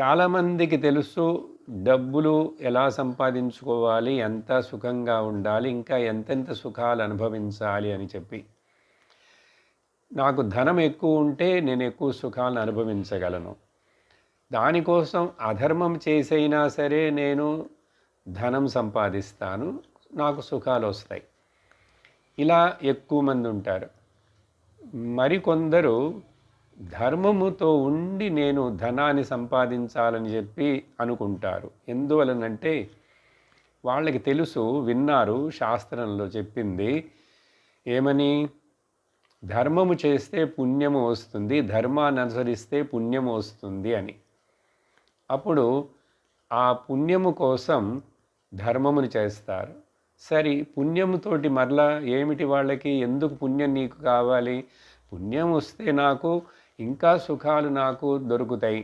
చాలామందికి తెలుసు డబ్బులు ఎలా సంపాదించుకోవాలి, ఎంత సుఖంగా ఉండాలి, ఇంకా ఎంతెంత సుఖాలు అనుభవించాలి అని చెప్పి. నాకు ధనం ఎక్కువ ఉంటే నేను ఎక్కువ సుఖాలను అనుభవించగలను. దానికోసం అధర్మం చేసైనా సరే నేను ధనం సంపాదిస్తాను, నాకు సుఖాలు వస్తాయి. ఇలా ఎక్కువ మంది ఉంటారు. మరికొందరు ధర్మముతో ఉండి నేను ధనాన్ని సంపాదించాలని చెప్పి అనుకుంటారు. ఎందువలనంటే వాళ్ళకి తెలుసు, విన్నారు శాస్త్రంలో చెప్పింది ఏమని, ధర్మము చేస్తే పుణ్యము వస్తుంది, ధర్మాన్ని అనుసరిస్తే పుణ్యము వస్తుంది అని. అప్పుడు ఆ పుణ్యము కోసం ధర్మమును చేస్తారు. సరే, పుణ్యముతోటి మరలా ఏమిటి వాళ్ళకి, ఎందుకు పుణ్యం నీకు కావాలి, పుణ్యం వస్తే నాకు ఇంకా సుఖాలు నాకు దొరుకుతాయి,